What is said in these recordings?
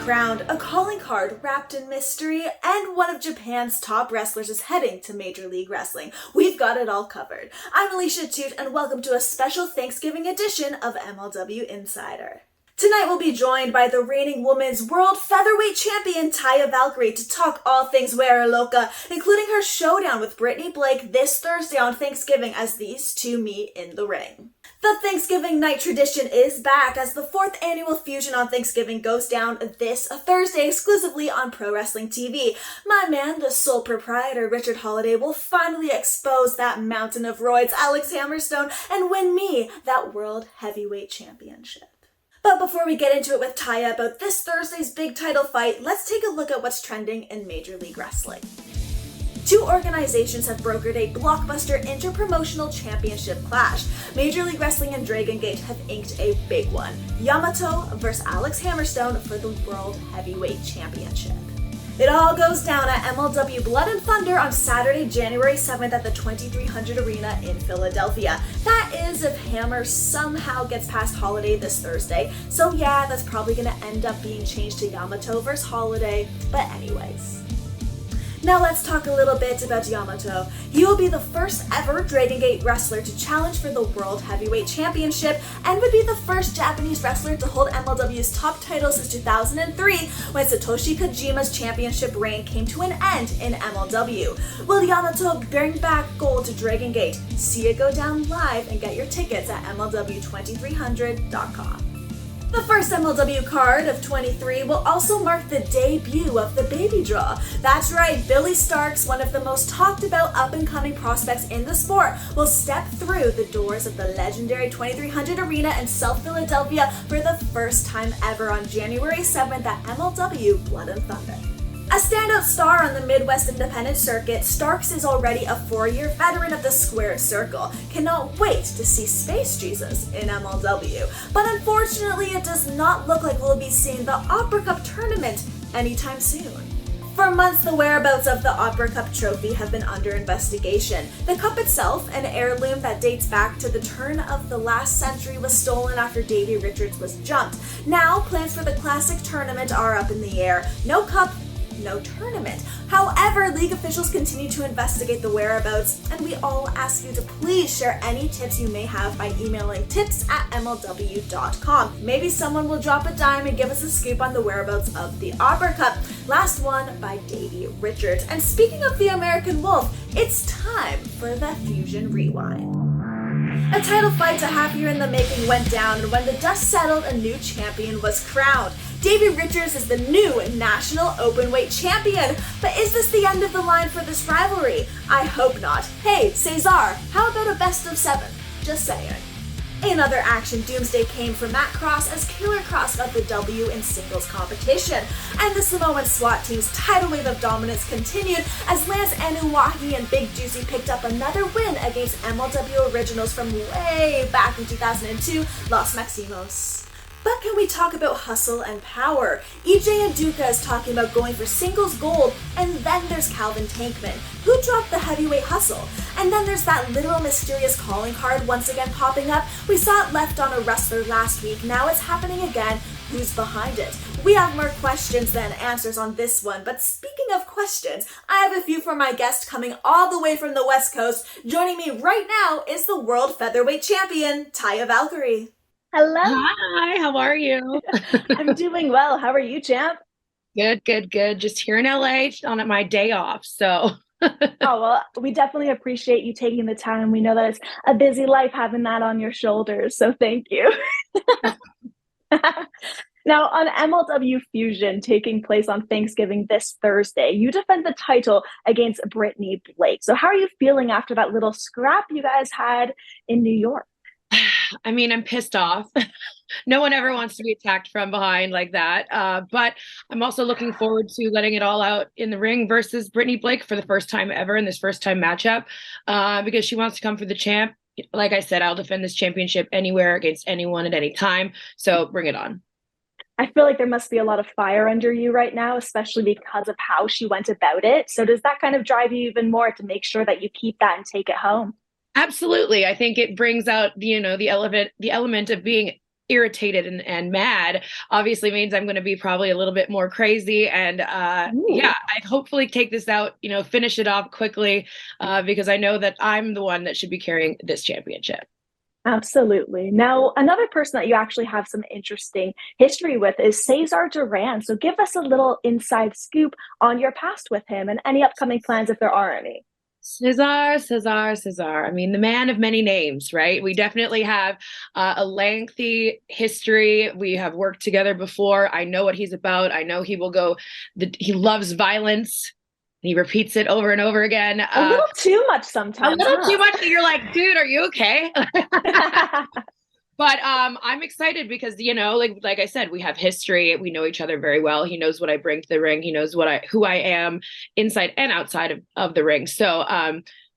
crowned, a calling card wrapped in mystery, and one of Japan's top wrestlers is heading to Major League Wrestling. We've got it all covered. I'm Alicia Atout, and welcome to a special Thanksgiving edition of MLW Insider. Tonight we'll be joined by the reigning Women's World Featherweight Champion Taya Valkyrie to talk all things Wera Loca, including her showdown with Brittany Blake this Thursday on Thanksgiving as these two meet in the ring. The Thanksgiving night tradition is back as the 4th annual Fusion on Thanksgiving goes down this Thursday exclusively on Pro Wrestling TV. My man, the sole proprietor, Richard Holliday, will finally expose that mountain of roids, Alex Hammerstone, and win me that World Heavyweight Championship. But before we get into it with Taya about this Thursday's big title fight, let's take a look at what's trending in Major League Wrestling. Two organizations have brokered a blockbuster inter-promotional championship clash. Major League Wrestling and Dragon Gate have inked a big one. Yamato versus Alex Hammerstone for the World Heavyweight Championship. It all goes down at MLW Blood and Thunder on Saturday, January 7th at the 2300 Arena in Philadelphia. That is if Hammer somehow gets past Holiday this Thursday. So yeah, that's probably going to end up being changed to Yamato versus Holiday. But anyways. Now let's talk a little bit about Yamato. He will be the first ever Dragon Gate wrestler to challenge for the World Heavyweight Championship and would be the first Japanese wrestler to hold MLW's top title since 2003 when Satoshi Kojima's championship reign came to an end in MLW. Will Yamato bring back gold to Dragon Gate? See it go down live and get your tickets at MLW2300.com. The first MLW card of 23 will also mark the debut of the Baby Draw. That's right, Billy Starks, one of the most talked about up-and-coming prospects in the sport, will step through the doors of the legendary 2300 Arena in South Philadelphia for the first time ever on January 7th at MLW Blood and Thunder. A standout star on the Midwest independent circuit, Starks is already a 4-year veteran of the Squared Circle. Cannot wait to see Space Jesus in MLW. But unfortunately, it does not look like we'll be seeing the Opera Cup tournament anytime soon. For months, the whereabouts of the Opera Cup trophy have been under investigation. The cup itself, an heirloom that dates back to the turn of the last century, was stolen after Davey Richards was jumped. Now, plans for the Classic tournament are up in the air. No cup, no tournament. However, league officials continue to investigate the whereabouts, and we all ask you to please share any tips you may have by emailing tips@mlw.com. Maybe someone will drop a dime and give us a scoop on the whereabouts of the Opera Cup. Last one by Davey Richards. And speaking of the American Wolf, it's time for the Fusion Rewind. A title fight a half year in the making went down, and when the dust settled, a new champion was crowned. Davey Richards is the new National Openweight Champion. But is this the end of the line for this rivalry? I hope not. Hey, Cesar, how about a best of 7? Just saying. In other action, Doomsday came for Matt Cross as Killer Cross got the W in singles competition. And the Samoan SWAT team's tidal wave of dominance continued as Lance Anuahi and Big Juicy picked up another win against MLW originals from way back in 2002, Los Maximos. But can we talk about hustle and power? EJ Nduka is talking about going for singles gold, and then there's Calvin Tankman, who dropped the heavyweight hustle. And then there's that little mysterious calling card once again popping up. We saw it left on a wrestler last week, now it's happening again. Who's behind it? We have more questions than answers on this one, but speaking of questions, I have a few for my guest coming all the way from the West Coast. Joining me right now is the World Featherweight Champion, Taya Valkyrie. Hello. Hi, how are you? I'm doing well. How are you, champ? Good. Just here in LA on my day off. So Oh, well, we definitely appreciate you taking the time. We know that it's a busy life having that on your shoulders. So thank you. Now, on MLW Fusion taking place on Thanksgiving this Thursday, you defend the title against Brittany Blake. So how are you feeling after that little scrap you guys had in New York? I mean, I'm pissed off. No one ever wants to be attacked from behind like that. But I'm also looking forward to letting it all out in the ring versus Brittany Blake for the first time ever in this first time matchup because she wants to come for the champ. Like I said, I'll defend this championship anywhere against anyone at any time. So bring it on. I feel like there must be a lot of fire under you right now, especially because of how she went about it. So does that kind of drive you even more to make sure that you keep that and take it home? Absolutely. I think it brings out, the element of being irritated and mad obviously means I'm going to be probably a little bit more crazy. And yeah, I hopefully take this out, finish it off quickly, because I know that I'm the one that should be carrying this championship. Absolutely. Now, another person that you actually have some interesting history with is Cesar Duran. So give us a little inside scoop on your past with him and any upcoming plans if there are any. Cesar. I mean, the man of many names, right? We definitely have a lengthy history. We have worked together before. I know what he's about. I know he will go, he loves violence. He repeats it over and over again. A little too much sometimes. A little too much that you're like, dude, are you okay? But I'm excited because, like I said, we have history. We know each other very well. He knows what I bring to the ring. He knows who I am inside and outside of the ring. So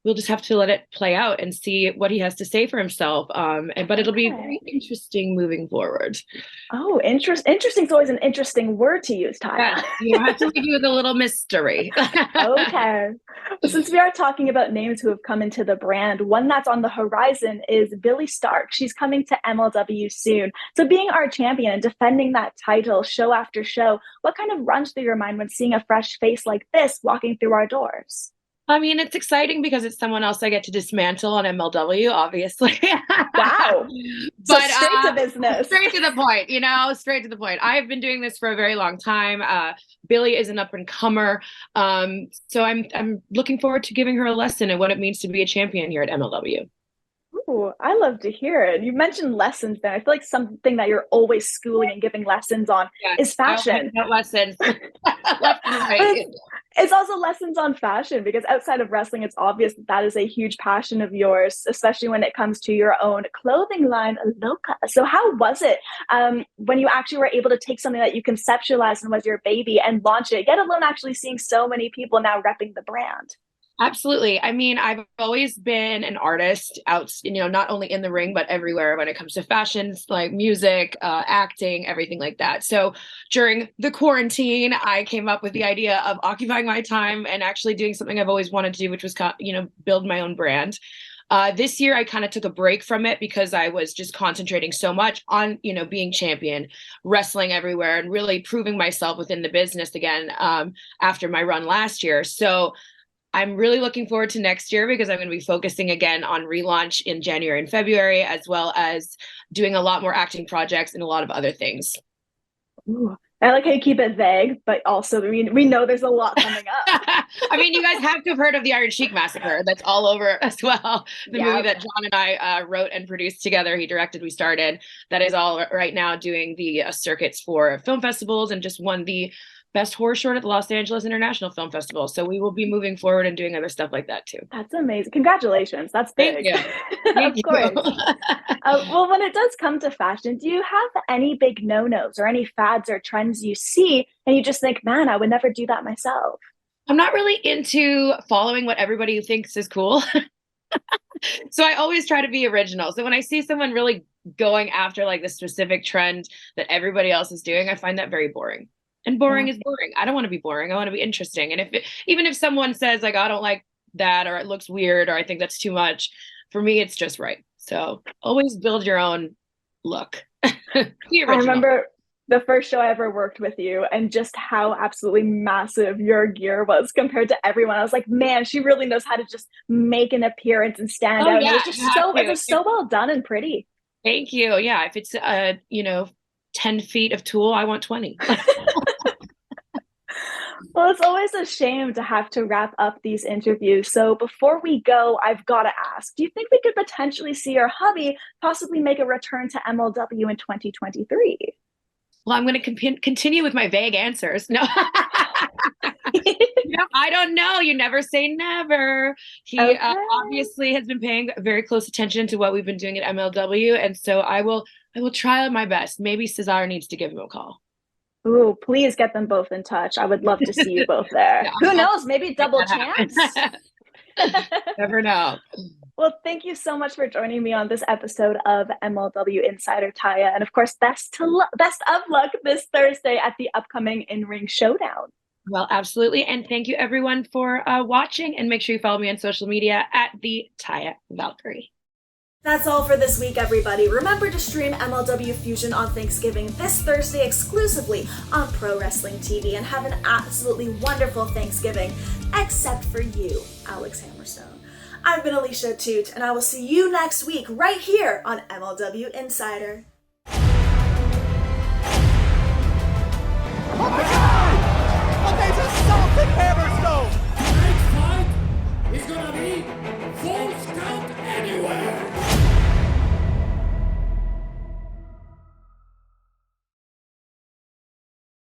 we'll just have to let it play out and see what he has to say for himself. But it'll be very interesting moving forward. Oh, interesting is always an interesting word to use, Taya. Yeah, you have to leave you with a little mystery. Okay. Since we are talking about names who have come into the brand, one that's on the horizon is Billie Starkz. She's coming to MLW soon. So being our champion and defending that title show after show, what kind of runs through your mind when seeing a fresh face like this walking through our doors? I mean, it's exciting because it's someone else I get to dismantle on MLW, obviously. Wow. But straight to business. Straight to the point, straight to the point. I've been doing this for a very long time. Billie is an up-and-comer. So I'm looking forward to giving her a lesson in what it means to be a champion here at MLW. Ooh, I love to hear it. You mentioned lessons there. I feel like something that you're always schooling and giving lessons on is fashion. Lessons. Left and right. It's also lessons on fashion because outside of wrestling, it's obvious that is a huge passion of yours, especially when it comes to your own clothing line, Loca. So how was it when you actually were able to take something that you conceptualized and was your baby and launch it, yet alone actually seeing so many people now repping the brand? Absolutely. I mean, I've always been an artist out, not only in the ring, but everywhere when it comes to fashions, like music, acting, everything like that. So during the quarantine, I came up with the idea of occupying my time and actually doing something I've always wanted to do, which was, build my own brand. This year, I kind of took a break from it because I was just concentrating so much on, being champion, wrestling everywhere, and really proving myself within the business again after my run last year. So I'm really looking forward to next year because I'm going to be focusing again on relaunch in January and February, as well as doing a lot more acting projects and a lot of other things. Ooh, I like how you keep it vague, but also we know there's a lot coming up. I mean, you guys have to have heard of the Iron Sheik Massacre. That's all over as well. The movie that John and I wrote and produced together. He directed, we started. That is all right now doing the circuits for film festivals and just won the Best Horror Short at the Los Angeles International Film Festival. So we will be moving forward and doing other stuff like that too. That's amazing. Congratulations. That's big. Thank you. Of course. Well, when it does come to fashion, do you have any big no-nos or any fads or trends you see and you just think, man, I would never do that myself? I'm not really into following what everybody thinks is cool. So I always try to be original. So when I see someone really going after like the specific trend that everybody else is doing, I find that very boring. And boring is boring. I don't want to be boring. I want to be interesting. And even if someone says like, I don't like that, or it looks weird, or I think that's too much, for me, it's just right. So always build your own look. Be original. I remember the first show I ever worked with you and just how absolutely massive your gear was compared to everyone. I was like, man, she really knows how to just make an appearance and stand out. Yeah, it was so well done and pretty. Thank you. Yeah. If it's, 10 feet of tulle, I want 20. Well, it's always a shame to have to wrap up these interviews. So before we go, I've got to ask, do you think we could potentially see your hubby possibly make a return to MLW in 2023? Well, I'm going to continue with my vague answers. No. I don't know. You never say never. He obviously has been paying very close attention to what we've been doing at MLW. And so I will try my best. Maybe Cesar needs to give him a call. Ooh, please get them both in touch. I would love to see you both there. Yeah, who knows? Maybe double chance. Never know. Well, thank you so much for joining me on this episode of MLW Insider, Taya. And of course, best of luck this Thursday at the upcoming In-Ring Showdown. Well, absolutely. And thank you everyone for watching, and make sure you follow me on social media at the Taya Valkyrie. That's all for this week, everybody. Remember to stream MLW Fusion on Thanksgiving this Thursday exclusively on Pro Wrestling TV, and have an absolutely wonderful Thanksgiving, except for you, Alex Hammerstone. I've been Alicia Atout, and I will see you next week right here on MLW Insider. Oh my God! But they just assaulted Hammerstone! Tonight's fight is gonna be Full Count